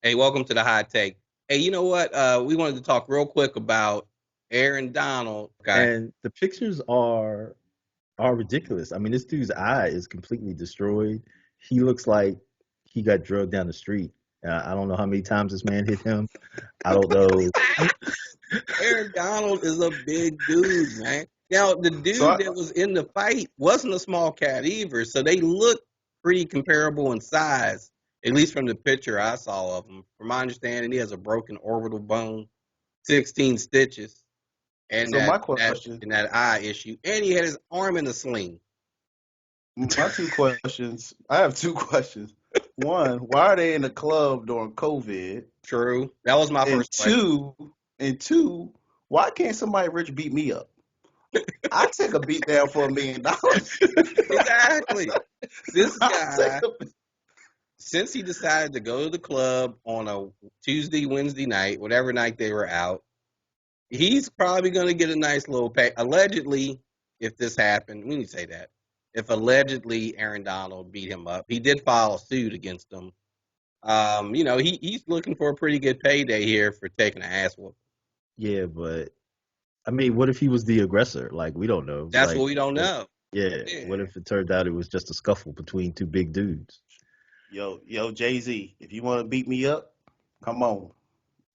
Hey, welcome to the hot take. Hey, you know what? We wanted to talk real quick about Aaron Donald. Okay. And the pictures are ridiculous. I mean, this dude's eye is completely destroyed. He looks like he got drugged down the street. I don't know how many times this man hit him. I don't know. Aaron Donald is a big dude, man. Now, the So dude that was in the fight wasn't a small cat either, so they look pretty comparable in size, at least from the picture I saw of him. From my understanding, he has a broken orbital bone, 16 stitches, and so that my that question, and that eye issue, and he had his arm in a sling. my two questions. I have two questions. One, why are they in the club during COVID? True. That was my And first question. two, and two, why can't somebody rich beat me up? I take a beat down for $1 million. Exactly. This I take guy, a, since he decided to go to the club on a Tuesday, Wednesday night, whatever night they were out, he's probably going to get a nice little pay. Allegedly, if this happened, we need to say that. If allegedly Aaron Donald beat him up, he did file a suit against him. He's looking for a pretty good payday here for taking an ass whoop. Yeah, but I mean, what if he was the aggressor? Like, we don't know. That's what we don't What, know. yeah, Yeah. what if it turned out it was just a scuffle between two big dudes? yo, Jay Z, if you want to beat me up, come on.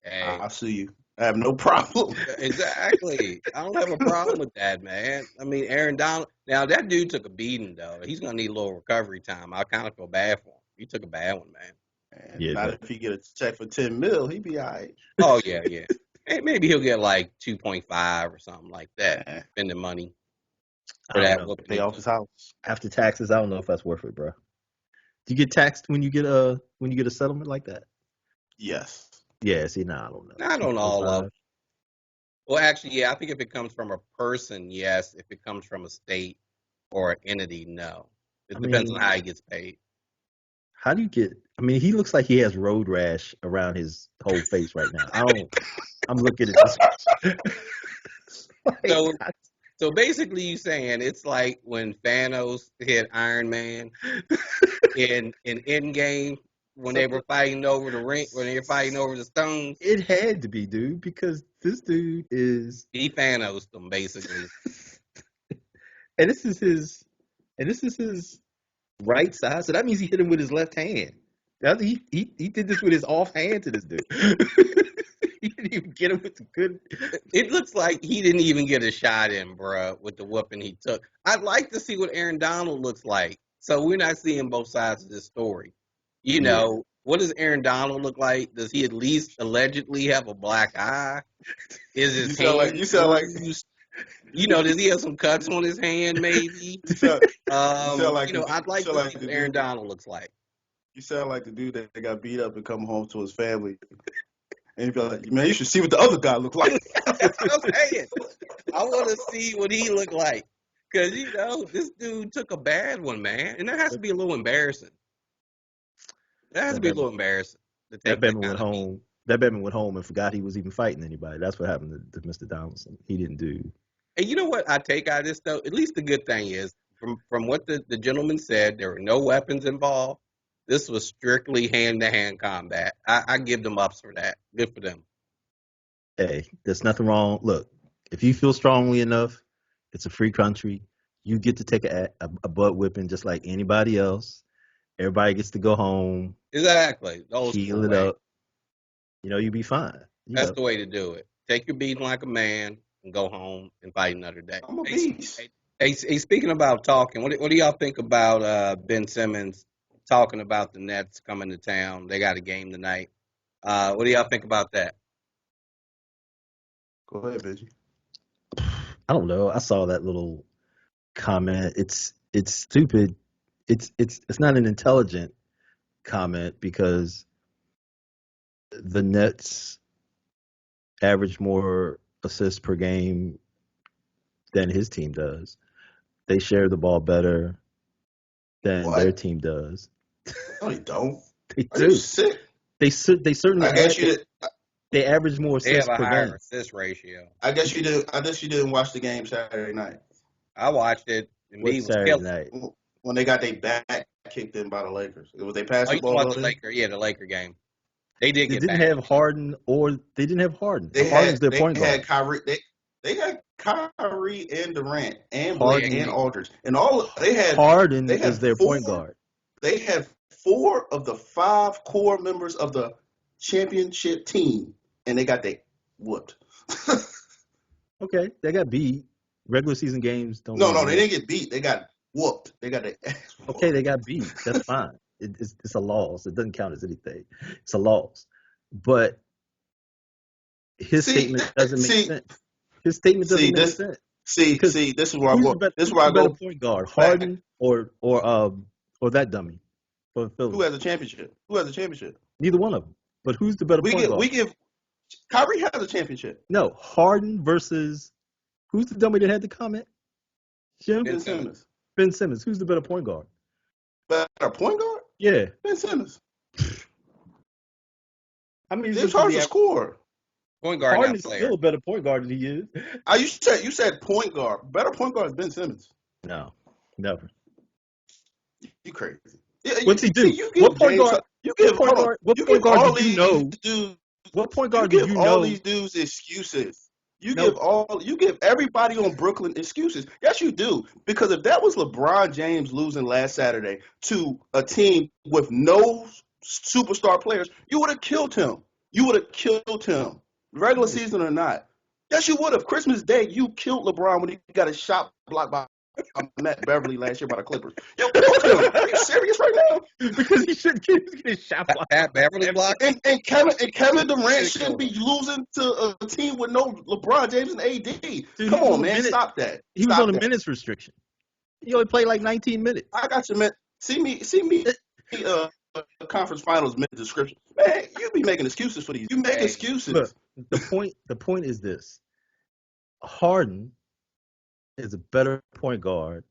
Hey, I'll sue you. I have no problem. exactly. I don't have a problem with that, man. I mean, Aaron Donald. Now that dude took a beating, though. He's gonna need a little recovery time. I kind of feel bad for him. He took a bad one, man. And Yeah, not if he get a check for 10 mil, he be all right. Oh yeah, yeah. Hey, maybe he'll get like 2.5 or something like that. Man, Spending money I for don't that know. whooping pay he off took. his house. After taxes, I don't know if that's worth it, bro. Do you get taxed when you get a settlement like that? Yes. Yeah, see, nah, I don't know. Not on all of 2.5. them. Well, actually, yeah. I think if it comes from a person, yes. If it comes from a state or an entity, no. I It depends on mean, how he gets paid. how do you get? I mean, he looks like he has road rash around his whole face right now. I don't. I'm looking at this. like, So So basically, you saying it's like when Thanos hit Iron Man in Endgame when they were fighting over the ring, when they were fighting over the stones. it had to be, dude, because this dude is, He Thanos them basically. and this is his right side. So that means he hit him with his left hand. He did this with his off hand to this dude. he didn't even get him with the good. It looks like he didn't even get a shot in, bruh, with the whooping he took. I'd like to see what Aaron Donald looks like. So we're not seeing both sides of this story. You Yeah. know, what does Aaron Donald look like? Does he at least allegedly have a black eye? Is You his sound like hand you sound like bruised? Does he have some cuts on his hand? Maybe. you sound you sound like I'd you like sound to like see the what Aaron dude Donald looks like. you sound like the dude that got beat up and come home to his family and he be like, man, you should see what the other guy look like. That's what I'm saying. I want to see what he looked like, cause this dude took a bad one, man, and that has to be a little embarrassing. That has to That be a Batman, little embarrassing to that take that Batman kind went of beat. home. That Batman went home and forgot he was even fighting anybody. That's what happened to Mr. Donaldson. He didn't do. And you know what I take out of this though? At least the good thing is, from what the gentleman said, there were no weapons involved. This was strictly hand to hand combat. I give them ups for that. Good for them. Hey, there's nothing wrong. Look, if you feel strongly enough, it's a free country. You get to take a butt whipping just like anybody else. Everybody gets to go home, Exactly, the old heal school it way. up. You be fine. That's the way to do it. Take your beating like a man and go home and fight another day. I'm a Hey, beast. speaking about talking, what do y'all think about Ben Simmons talking about the Nets coming to town? They got a game tonight. What do y'all think about that? Go ahead, Benji. I don't know. I saw that little comment. It's stupid. It's not an intelligent comment because the Nets average more assists per game than his team does. They share the ball better than their What? team does. No, you don't. They Are you do. sick? They certainly I guess you they, did. they average more They have assists a per higher game. assist ratio. I guess you didn't watch the game Saturday night I watched it, and B What's was Saturday killing. night? when they got their back kicked in by the Lakers. Was they Oh, you talking basketball about well the then? Laker? Yeah, the Laker game. They did They get didn't back. have Harden, or they didn't have Harden. They Harden's their had point guard. Kyrie. They had Kyrie and Durant and Harden- Blake and Aldridge, and all Harden they had is their point four- guard. They had 4 of the 5 core members of the championship team, and they got they whooped. Okay, they got beat. Regular season games don't. No, really they matter. didn't get beat. They got whooped. They got their ass whooped. Okay, they got beat. That's fine. It's a loss. It doesn't count as anything. It's a loss. But his statement doesn't make sense. His statement doesn't make sense. See, Because this is where I Who's go. the better, This is who's where I the better go. point guard, Harden or that dummy for Philly? Who has a championship? Who has a championship? Neither one of them. But who's the better point guard? We give Kyrie has a championship. No, Harden versus who's the dummy that had the comment? Jim? Ben Simmons. Ben Simmons. Who's the better point guard? Better point guard? Yeah. Ben Simmons. I mean, They're charged to score. Point guard, Harden not is player. still a better point guard than he is. You said point guard. Better point guard is Ben Simmons. No, never. You crazy. Yeah, What's he do? You give What point James- guard? You What give point hold on. guard? What You point give all guard do you these know? dudes. What point guard You do give you all know? these dudes excuses. You No. give everybody on Brooklyn excuses. Yes, you do. Because if that was LeBron James losing last Saturday to a team with no superstar players, you would have killed him. You would have killed him, regular season or not. Yes, you would have. Christmas Day, you killed LeBron when he got a shot blocked by Matt Beverly last year by the Clippers. You killed him. Are you serious right now? Because he shouldn't keep getting shot blocked. Pat Beverly blocked. And Kevin Durant shouldn't be losing to a team with no LeBron James and AD. Dude, Come he was on, man, minute- stop that. He was Stop on a that. minutes restriction. He only played like 19 minutes. I got you, man. See me. Conference finals minute description. Man, you be making excuses for these. You make Hey, excuses. Look, the point is this: Harden is a better point guard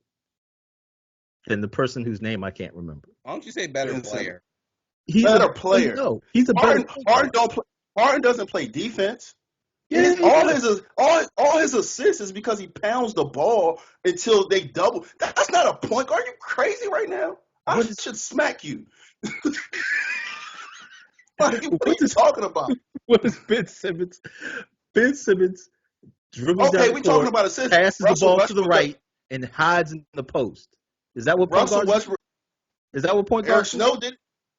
than the person whose name I can't remember. Why don't you say better Ben player? He's Better a player. No, he's a better. Harden doesn't play defense. Yeah, All his assists is because he pounds the ball until they double. That's not a point guard. Are you crazy right now? I should smack you. What are you talking about? What is Ben Simmons? Ben Simmons dribbles down Okay, the we court, talking about assists. passes the Russell ball to Westbrook the right, and hides in the post. Is that what point Russell guard? Westbrook. Is that what point guard? Eric Snow did.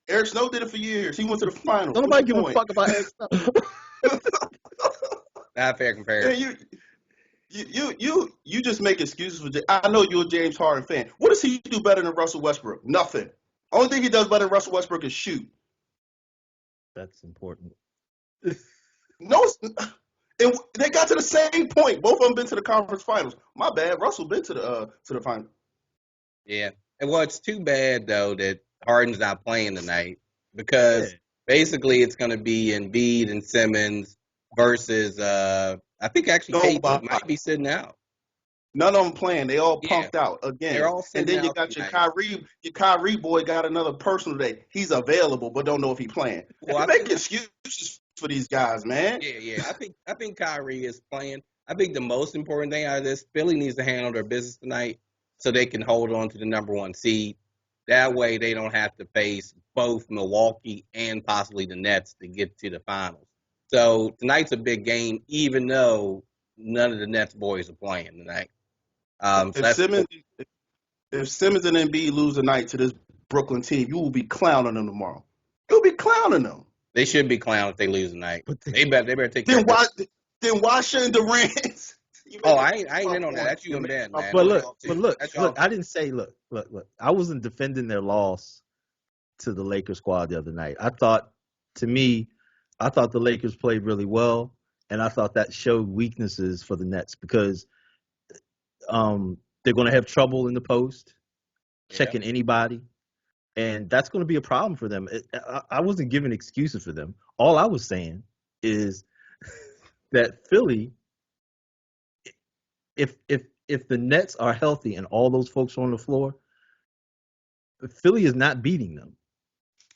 Eric Snow did it for years. He went to the finals. Don't nobody What's give the a point? fuck about Eric Snow. Not a fair comparison. Yeah, you just make excuses for. I know you're a James Harden fan. What does he do better than Russell Westbrook? Nothing. Only thing he does better than Russell Westbrook is shoot. That's important. No, and they got to the same point. Both of them been to the conference finals. My bad. Russell been to the final. Yeah. And well, it's too bad though that Harden's not playing tonight because basically it's going to be Embiid and Simmons versus I think actually KD might be sitting out. None of them playing. They all punked out again. They're all and then you out got tonight. your Kyrie boy got another personal day. He's available, but don't know if he's playing. Well, You make excuses for these guys, man. Yeah. I think Kyrie is playing. I think the most important thing out of this, Philly needs to handle their business tonight so they can hold on to the number 1 seed. That way they don't have to face both Milwaukee and possibly the Nets to get to the finals. So tonight's a big game, even though none of the Nets boys are playing tonight. If Simmons and Embiid lose tonight to this Brooklyn team, you will be clowning them tomorrow. You'll be clowning them. They should be clowned if they lose tonight. They better take care Then of why? business. Then why shouldn't Durant? Oh, I ain't in on that. That's you and Ben, man. But look, That's y'all. I didn't say look. I wasn't defending their loss to the Lakers squad the other night. I thought the Lakers played really well, and I thought that showed weaknesses for the Nets because they're going to have trouble in the post checking anybody, and that's going to be a problem for them. I wasn't giving excuses for them. All I was saying is that Philly, if the Nets are healthy and all those folks are on the floor, Philly is not beating them.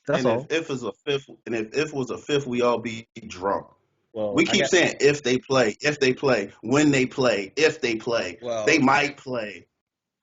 That's all. If it was a fifth, we all be drunk. Well, we keep saying if they play, when they play, if they play, they might play.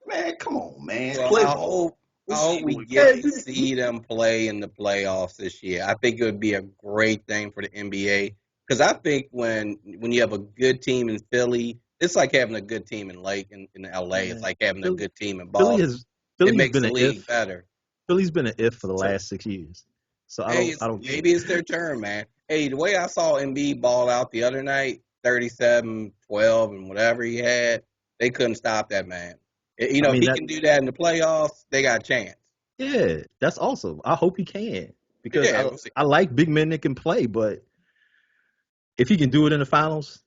Man, come on, man. Well, Play I ball. I hope we With get Clay. to see them play in the playoffs this year. I think it would be a great thing for the NBA because I think when you have a good team in Philly, it's like having a good team in LA. It's Man, like having a Philly, good team in Philly Boston. has It Philly has makes been the an league if. better. Philly's been an if for the So, last 6 years. So Hey, I don't care. maybe it's their turn, man. Hey, the way I saw Embiid ball out the other night, 37, 12, and whatever he had, they couldn't stop that man. I If mean he that can do that in the playoffs, they got a chance. yeah, that's awesome. I hope he can because Yeah, we'll see. I like big men that can play, but if he can do it in the finals,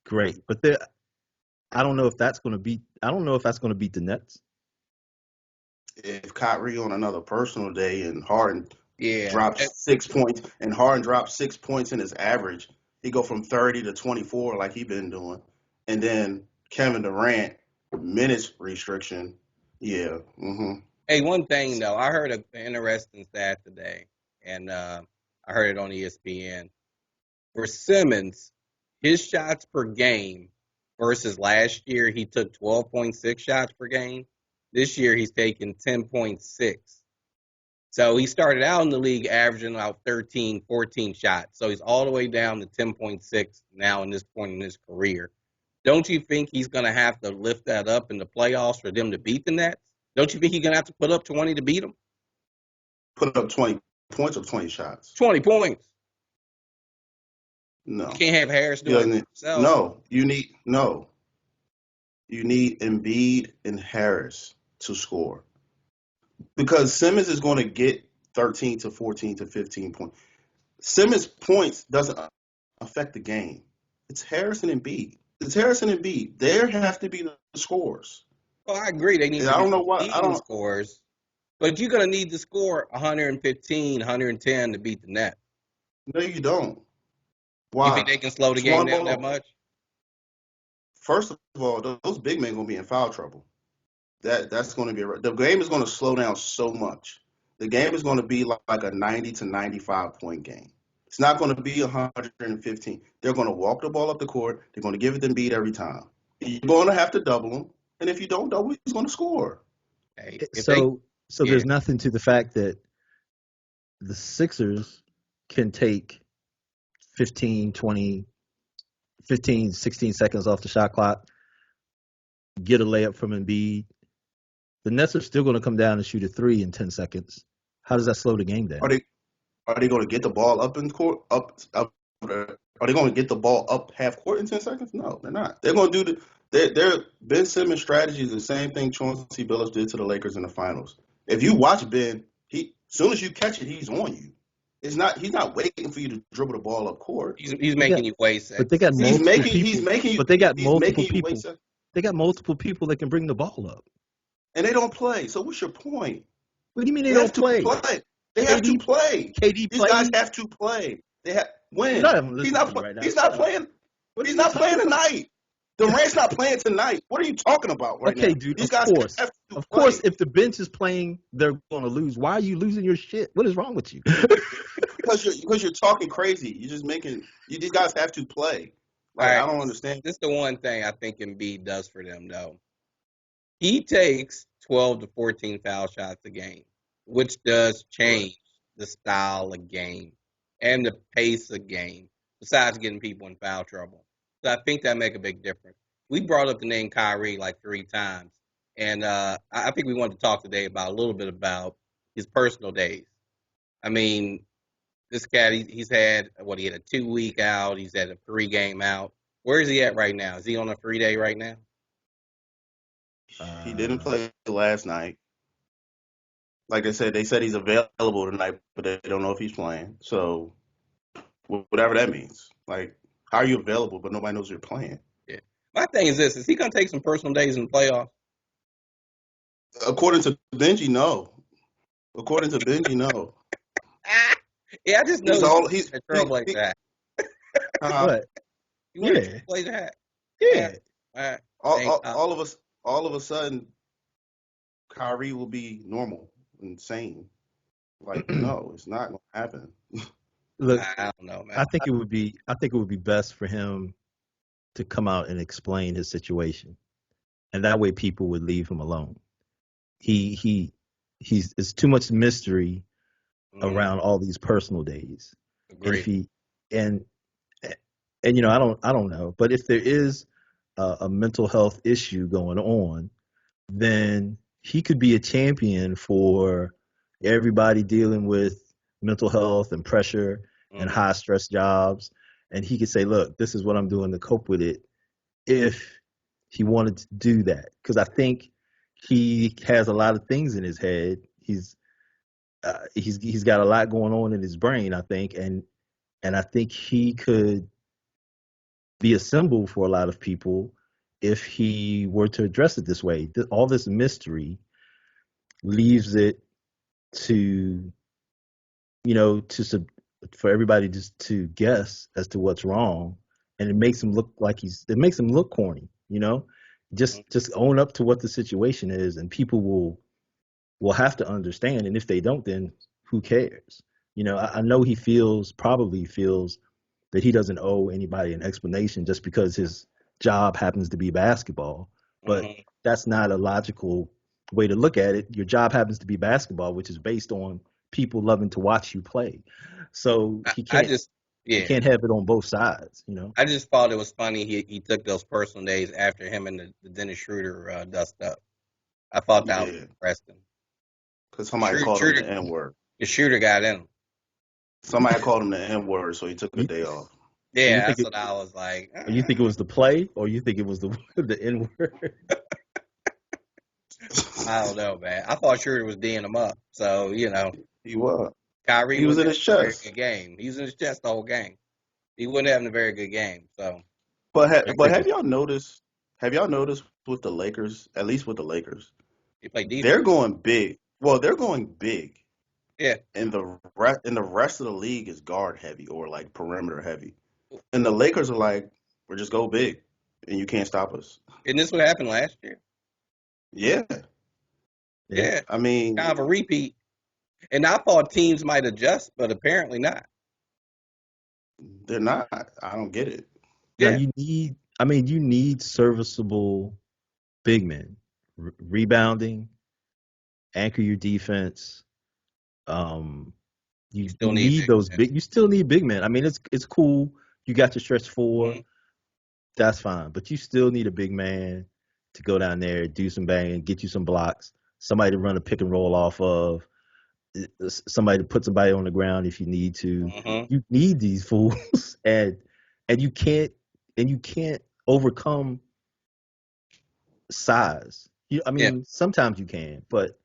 great. But I don't know if that's going to beat. I don't know if that's going to beat the Nets. if Kyrie on another personal day and Harden Yeah, drops 6 points and Harden drops 6 points in his average, he go from 30 to 24 like he been doing, and then Kevin Durant minutes restriction. Yeah. hey, one thing though, I heard an interesting stat today, and I heard it on ESPN. For Simmons, his shots per game versus last year, he took 12.6 shots per game. This year, he's taking 10.6. So he started out in the league averaging about 13, 14 shots. So he's all the way down to 10.6 now in this point in his career. Don't you think he's going to have to lift that up in the playoffs for them to beat the Nets? Don't you think he's going to have to put up 20 to beat them? Put up 20 points or 20 shots. 20 points. You No. can't have Harris You doing it himself. no. You need Embiid and Harris to score because Simmons is going to get 13 to 14 to 15 points. Simmons' points doesn't affect the game. It's Harrison and Embiid. It's Harrison and Embiid. There have to be the scores. Well, I agree. They need And to I be don't know why. I leading don't. scores, but you're going to need to score 115, 110 to beat the Nets. No, you don't. You think Why? they can slow the It's game one down that ball. much? First of all, those big men gonna be in foul trouble. That's going to be the game is going to slow down so much. The game is going to be like a 90 to 95 point game. It's not going to be 115. They're going to walk the ball up the court. They're going to give it to Embiid every time. You're going to have to double him, and if you don't double, he's going to score. Hey, So yeah, there's nothing to the fact that the Sixers can take 15, 20, 15, 16 seconds off the shot clock, get a layup from Embiid. The Nets are still going to come down and shoot a three in 10 seconds. How does that slow the game Are down? they going to get the ball up in court? Are they going to get the ball up half court in 10 seconds? No, they're not. They're going to do their Ben Simmons strategy is the same thing Chauncey Billups did to the Lakers in the finals. If you watch Ben, as soon as you catch it, he's on you. He's not waiting for you to dribble the ball up court. he's They got, making you waste but they got seconds. multiple He's people. making you But they got he's multiple making you wait, people. They got multiple people that can bring the ball up. and they don't play. So what's your point? What do you mean they They don't have to play? play. They have to KD, play. KD These guys plays. have to play. They have You're when not even he's listening not to me right now. he's not playing. What are He's you not talking playing about? tonight. Durant's not playing tonight. What are you talking about right Okay, now? dude. These Of guys course, have to of play course. If the bench is playing, they're going to lose. Why are you losing your shit? What is wrong with you? because you're talking crazy. You're just making these guys have to play. All Like right, I don't understand. this is the one thing I think Embiid does for them, though. He takes 12 to 14 foul shots a game, which does Right. change the style of game and the pace of game, besides getting people in foul trouble. So I think that make a big difference. We brought up the name Kyrie like 3 times, and I think we wanted to talk today about a little bit about his personal days. I mean, this cat, he's had he had a 2 week out, he's had a 3 game out. Where is he at right now? Is he on a 3 day right now? He didn't Uh, play last night. Like I said, they said he's available tonight, but they don't know if he's playing. So whatever that means. Like, how are you available, but nobody knows you're playing? Yeah. My thing is this: is he gonna take some personal days in the playoffs? According to Benji, no. According to Benji, no. Yeah, I just know He's he's all he's in trouble like he that. what? You want to Yeah, play that? Yeah. yeah. All right. all, Thanks. all, all of us all of a sudden Kyrie will be normal and sane. Like, no, it's not gonna happen. Look, I don't know, man. I think it would be. I think it would be best for him to come out and explain his situation, and that way people would leave him alone. He it's too much mystery Mhm. around all these personal days. And if Agreed. he and and I don't know, but if there is a mental health issue going on, then he could be a champion for everybody dealing with mental health and pressure and Mhm. high stress jobs. And he could say, look, this is what I'm doing to cope with it if he wanted to do that. Because I think he has a lot of things in his head. He's got a lot going on in his brain, I think, and I think he could be a symbol for a lot of people if he were to address it this way. All this mystery leaves it to for everybody just to guess as to what's wrong, and it makes him look like it makes him look corny. Just own up to what the situation is, and people will have to understand. And if they don't, then who cares? I know he probably feels that he doesn't owe anybody an explanation just because his job happens to be basketball. But Mhm. that's not a logical way to look at it. Your job happens to be basketball, which is based on people loving to watch you play. So I, he I can't just he yeah. can't have it on both sides. I just thought it was funny he took those personal days after him and the Dennis Schroeder dust up. I thought that was Yeah, interesting. because The somebody Schroeder, called him Schroeder, the N word. the Schroeder got in him. Somebody called him the N word, so he took a You, day off. you Yeah, think that's it what I was like. you think it was the play, or you think it was the the N word? I don't know, man. I thought Schroeder was D'ing him up. So He was. Kyrie He was wasn't in his having a very chest. good game. He was in his chest the whole game. He wasn't having a very good game. So I But think have y'all noticed? Have y'all noticed with the Lakers? At least with the Lakers, he played they're defense. going big. Well, they're going big, Yeah, and the rest of the league is guard heavy or like perimeter heavy. And the Lakers are like, we're just go big, and you can't stop us. and this what happened last year. Yeah, yeah. Yeah, I mean, kind of a repeat. And I thought teams might adjust, but apparently not. they're not. I don't get it. Now Yeah, you need serviceable big men, rebounding, anchor your defense. Um, you you still need need big those men. big. You still need big men. I mean, it's cool. You got your stretch four. Mhm. That's fine, but you still need a big man to go down there, do some banging, get you some blocks, somebody to run a pick and roll off of, somebody to put somebody on the ground if you need to. Mhm. You need these fools, and you can't overcome size. I Yeah, mean, sometimes you can, but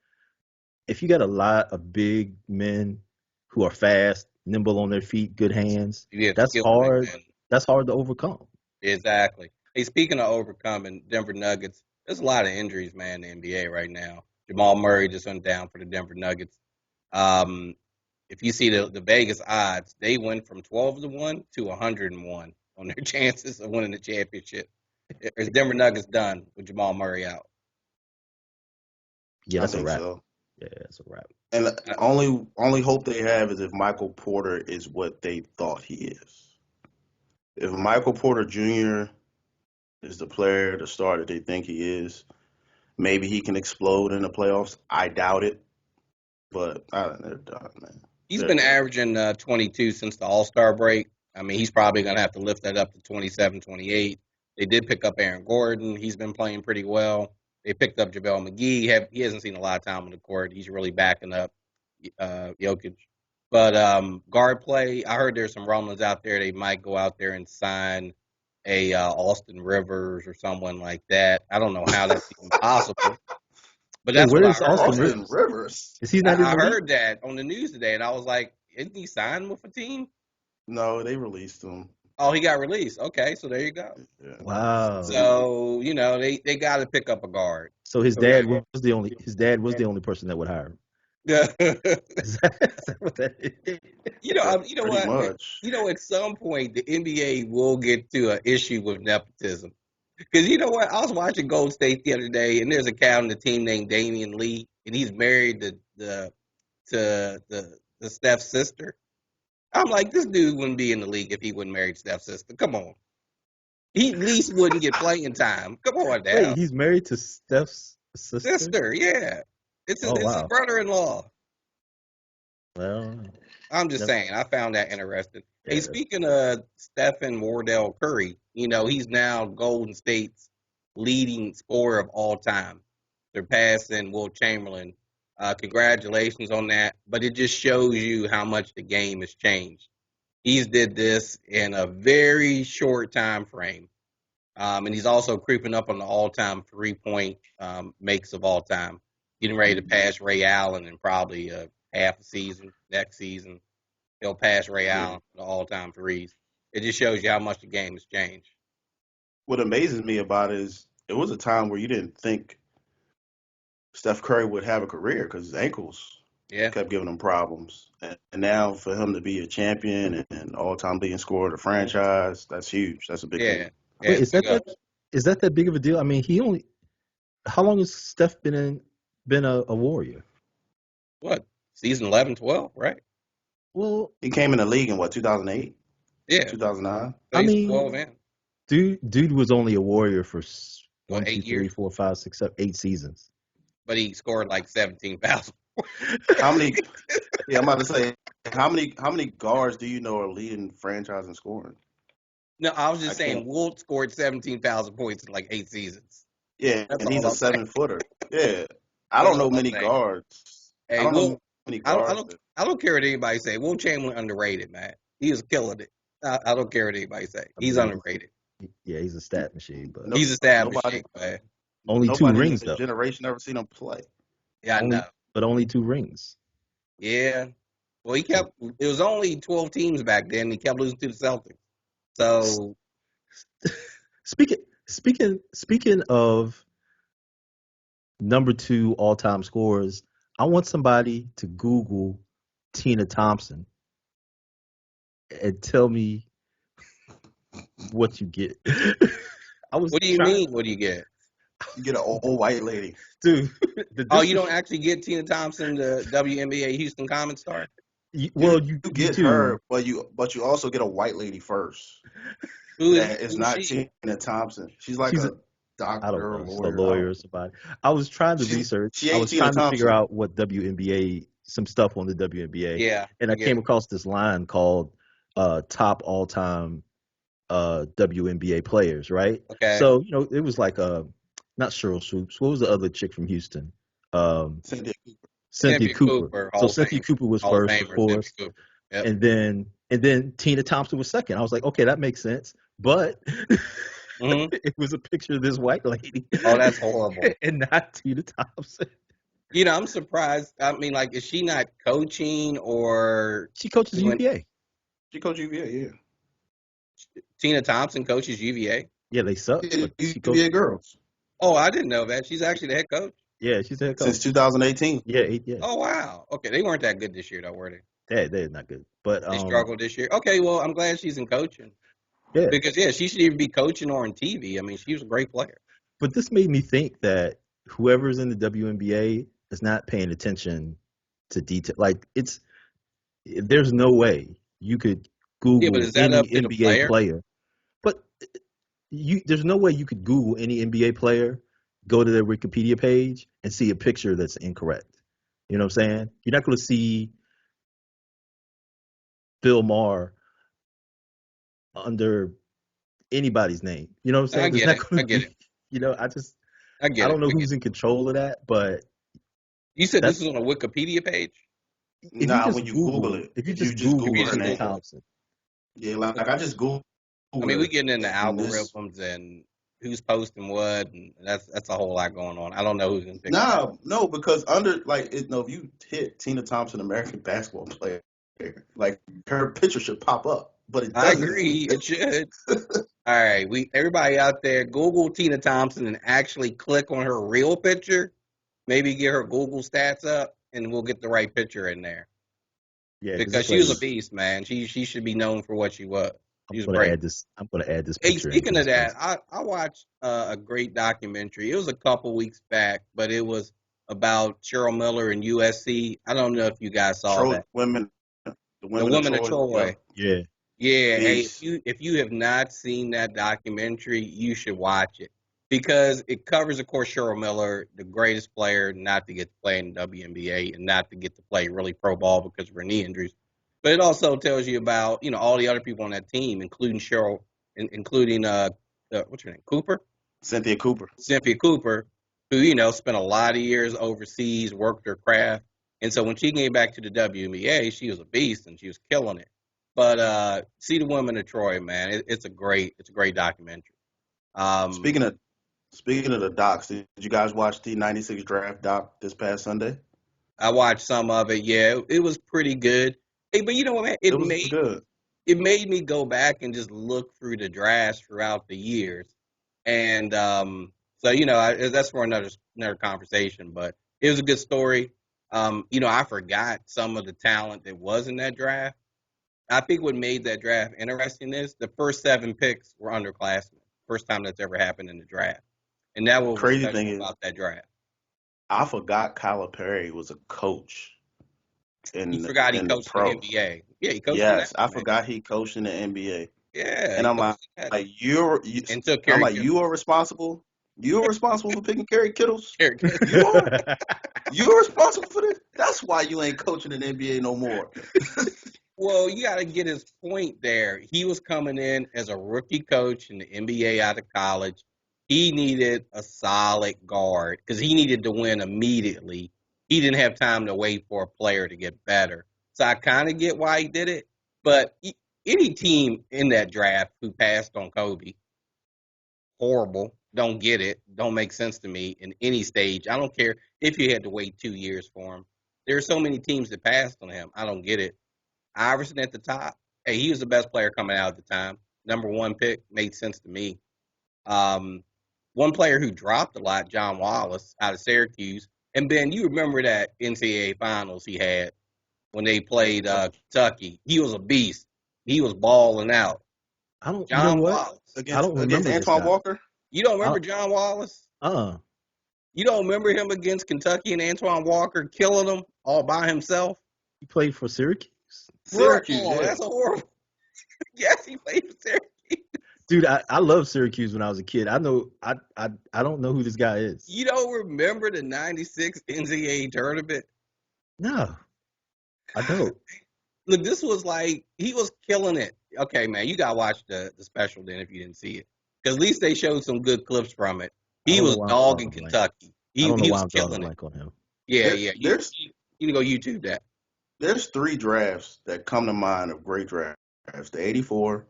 if you got a lot of big men who are fast, nimble on their feet, good hands, you have that's skilled big hard. men. That's hard to overcome. Exactly. Hey, speaking of overcoming Denver Nuggets, there's a lot of injuries, man, in the NBA right now. Jamal Murray just went down for the Denver Nuggets. Um, if you see the Vegas odds, they went from 12-1 to 101 on their chances of winning the championship. Is Denver Nuggets done with Jamal Murray out? Yeah, I that's a think wrap. so. Yeah, that's a wrap. And the I, only hope they have is if Michael Porter is what they thought he is. If Michael Porter Jr. is the player, the star that they think he is, maybe he can explode in the playoffs. I doubt it, but they're done, man. he's They're been done. averaging 22 since the All Star break. I mean, he's probably going to have to lift that up to 27, 28. They did pick up Aaron Gordon. He's been playing pretty well. They picked up JaVale McGee. He hasn't seen a lot of time on the court. He's really backing up Jokic. But guard play, I heard there's some rumblings out there. They might go out there and sign a Austin Rivers or someone like that. I don't know how that's even possible, but Wait, that's what where I is Austin heard. Austin Rivers? Rivers. Is he not in I the league? heard that on the news today, and I was like, isn't he signed with a team? No, they released him. Oh, he got released. Okay, so there you go. Yeah. Wow. So they got to pick up a guard. So his Okay. dad was the only person that would hire him. Yeah. Is that what that is? You know Pretty what? much. At some point the NBA will get to an issue with nepotism. Because you know what? I was watching Gold State the other day, and there's a guy on the team named Damian Lee, and he's married to Steph's sister. I'm like, this dude wouldn't be in the league if he wouldn't marry Steph's sister. Come on. He at least wouldn't get playing time. Come on Wait, now. he's married to Steph's sister? Sister, yeah. It's Oh his wow. brother-in-law. Well, I'm just never, saying. I found that interesting. Hey, yeah. speaking of Stephen Wardell Curry, he's now Golden State's leading scorer of all time, surpassing Wilt Chamberlain. Congratulations on that. But it just shows you how much the game has changed. He's did this in a very short time frame. And he's also creeping up on the all-time three-point makes of all time, getting ready to pass Ray Allen in probably half a season. Next season, he'll pass Ray Yeah. Allen for the all-time threes. It just shows you how much the game has changed. What amazes me about it is it was a time where you didn't think Steph Curry would have a career because his ankles Yeah, kept giving him problems. And now for him to be a champion and all-time leading scorer of the franchise, that's huge. That's a big yeah, thing. yeah. Wait, It's big ups. is that big of a deal? I mean, he only. How long has Steph been a Warrior? What, season 11, 12, right? Well, He came in the league in what, 2008, Yeah, 2009? I he's mean, 12 in. dude was only a Warrior for What, 1, 2, 8 3, years? 4, 5, 6, 7, 8 seasons. But he scored like 17,000. How many? Yeah, I'm about to say how many guards do you know are leading franchise in scoring? No, I was I just can't. saying Wilt scored 17,000 points in like 8 seasons. Yeah, That's and he's all a I'm saying. 7-footer. Yeah, I That's don't know all I'm many saying. guards. I Hey, don't know Wilt, many I don't, I guards. don't, I don't care what anybody say. Wilt Chamberlain underrated, man. He is killing it. I don't care what anybody say. I He's mean, underrated. yeah, he's a stat machine, but No, He's a stab nobody, machine, man. only 2 nobody in rings this though. generation ever seen him play. Yeah, I know. Only 2 rings. Yeah. Well, So it was only 12 teams back then. He kept losing to the Celtics. So, speaking of number 2 all-time scorers, I want somebody to Google Tina Thompson and tell me what you get. I was what do you trying, mean? What do you get? You get an old white lady. dude. Oh, you don't actually get Tina Thompson, the WNBA Houston Comets star? Well, You you get do. her, but you also get a white lady first. That is Who's not she? Tina Thompson. She's like She's a I don't doctor, know, a a lawyer. I lawyer don't or somebody. I was trying to research. She I ain't was Tina trying to figure Thompson. out what WNBA, some stuff on the WNBA, Yeah, and I I get came it. across this line called top all-time WNBA players, right? Okay. So, it was like not Cheryl Swoops. What was the other chick from Houston? Um, Cynthia Cooper. Cynthia Cynthia Cooper. Cooper, So Hall of Cynthia Fame, Cooper was Hall of first, of Famer, Cynthia course, Cooper. Yep. and then Tina Thompson was second. I was like, okay, that makes sense. But Hmm. it was a picture of this white lady Oh, that's horrible. and not Tina Thompson. I'm surprised. I mean, like, is she not coaching or She coaches doing? UVA. She coached UVA, yeah. Tina Thompson coaches UVA. Yeah, they suck, Yeah, but she coaches. UVA girls Oh, I didn't know that. She's actually the head coach. Yeah, she's the head since coach. 2018. Yeah, yeah. Oh, wow. Okay, they weren't that good this year, though, were they? They're not good. But They struggled this year. Okay, well, I'm glad she's in coaching yeah. because she should even be coaching or on TV. I mean, she was a great player. But this made me think that whoever's in the WNBA is not paying attention to detail. Like there's no way you could Yeah, but Google is that any up to the NBA player? player. But there's no way you could Google any NBA player, go to their Wikipedia page, and see a picture that's incorrect. You know what I'm saying? You're not going to see Bill Maher under anybody's name. You know what I'm saying? I There's get not it. going I to get be. it. I I get don't it. know who's in control of that, but You said that's this is on a Wikipedia page? if you Nah, just when you Google, Google it, if you if you just just Google Google You her just Tina name, Google. Thompson, yeah, like I just Googled I mean, we her, getting into and this. algorithms and who's posting what, and that's a whole lot going on. I don't know who's gonna pick it up. Nah, no, because if you hit Tina Thompson, American basketball player, like her picture should pop up, but it I doesn't. agree, it should. All right, everybody out there, Google Tina Thompson and actually click on her real picture. Maybe get her Google stats up, and we'll get the right picture in there. yeah, because Because this she was a lady, beast, man. She should be known for what she was. She was I'm gonna great. add this. I'm gonna add this Hey, picture into speaking of this that, post. I watched a great documentary. It was a couple weeks back, but it was about Cheryl Miller and USC. I don't know if you guys saw Troy that. women, the The women of Women of Troy, Troy. Yeah, Yeah, hey, beast. if you have not seen that documentary, you should watch it. because it covers, of course, Cheryl Miller, the greatest player not to get to play in the WNBA and not to get to play really pro ball because of her knee injuries. But it also tells you about, all the other people on that team, including Cheryl, including what's her name, Cooper, Cynthia Cooper. who spent a lot of years overseas, worked her craft, and so when she came back to the WNBA, she was a beast and she was killing it. But see the women of Troy, man, it's a great documentary. Speaking of the docs, did you guys watch the '96 draft doc this past Sunday? I watched some of it. Yeah, it was pretty good. Hey, but you know what, man? It was good. It made me go back and just look through the drafts throughout the years, and so that's for another conversation. But it was a good story. I forgot some of the talent that was in that draft. I think what made that draft interesting is the first 7 picks were underclassmen. First time that's ever happened in the draft, and that was Crazy special thing about that draft. I forgot Kyler Perry was a coach. You forgot he coached the NBA. Yeah, he coached. Yes, I forgot he coached in the NBA. Yeah, and I'm like you are responsible. You are responsible for picking Kerry Kittles. You are responsible for this. That's why you ain't coaching in the NBA no more. Well, you got to get his point there. He was coming in as a rookie coach in the NBA out of college. He needed a solid guard because he needed to win immediately. He didn't have time to wait for a player to get better. So I kind of get why he did it. But any team in that draft who passed on Kobe, horrible, don't get it, don't make sense to me in any stage. I don't care if you had to wait 2 years for him. There are so many teams that passed on him. I don't get it. Iverson at the top, hey, he was the best player coming out at the time. Number 1 pick, made sense to me. One player who dropped a lot, John Wallace, out of Syracuse. And Ben, you remember that NCAA finals he had when they played Kentucky. He was a beast. He was balling out. John Wallace against Antoine Walker. You don't remember John Wallace? You don't remember him against Kentucky and Antoine Walker killing him all by himself? He played for Syracuse. Yeah. That's horrible. Yes, he played for Syracuse. Dude, I love Syracuse when I was a kid. I don't know who this guy is. You don't remember the '96 NCAA tournament? No, I don't. Look, this was like he was killing it. Okay, man, you gotta watch the special then if you didn't see it, because at least they showed some good clips from it. He was dogging Kentucky. He was killing it. On him. Yeah. You can go YouTube that. There's 3 drafts that come to mind of great drafts: the '84,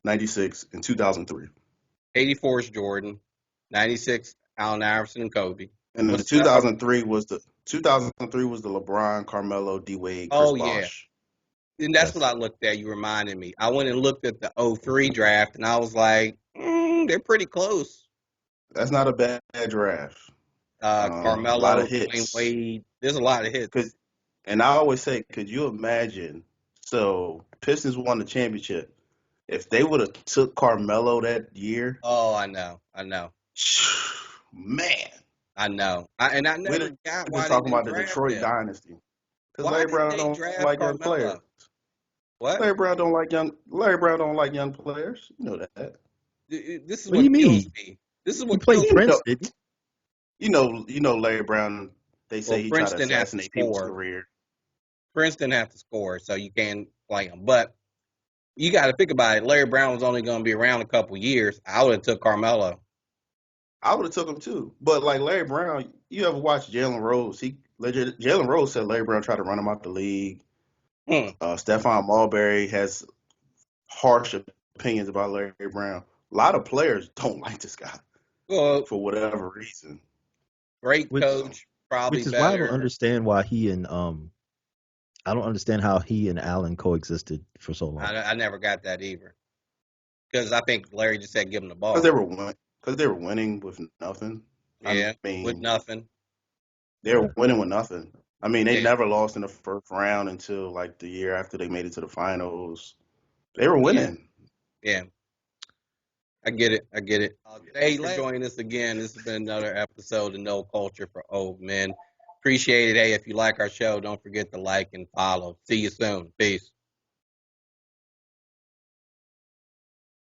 '96, and 2003. '84 is Jordan, '96 Allen Iverson and Kobe, and then the 2003 was the LeBron, Carmelo, D Wade, Chris Bosh. And that's what I looked at. You reminded me. I went and looked at the '03 draft, and I was like, they're pretty close. That's not a bad draft. Carmelo, a lot of hits. Dwayne Wade. There's a lot of hits. And I always say, could you imagine? So Pistons won the championship. If they would have took Carmelo that year. Oh, I know. Man. I know. I never got why they talking about the Detroit dynasty. Because Larry Brown don't like young players. What? Larry Brown don't like young players. You know that. This is what do you mean? Me. This is what he played Prince, didn't he? You know Larry Brown. They say he tried to assassinate people's career. Princeton have to score, so you can't play him. But you got to think about it. Larry Brown was only going to be around a couple years. I would have took Carmelo. I would have took him too. But like Larry Brown, you ever watch Jalen Rose? Jalen Rose said Larry Brown tried to run him out the league. Stephon Marbury has harsh opinions about Larry Brown. A lot of players don't like this guy for whatever reason. Great coach, probably which is better. Why I don't understand why he and I don't understand how he and Allen coexisted for so long. I never got that either. Because I think Larry just said give him the ball. Because they were winning with nothing. Yeah, with nothing. They were winning with nothing. I mean, they never lost in the first round until like the year after they made it to the finals. They were winning. Yeah. I get it. Hey, thanks for joining us again. This has been another episode of No Culture for Old Men. Appreciate it. Hey, if you like our show, don't forget to like and follow. See you soon. Peace.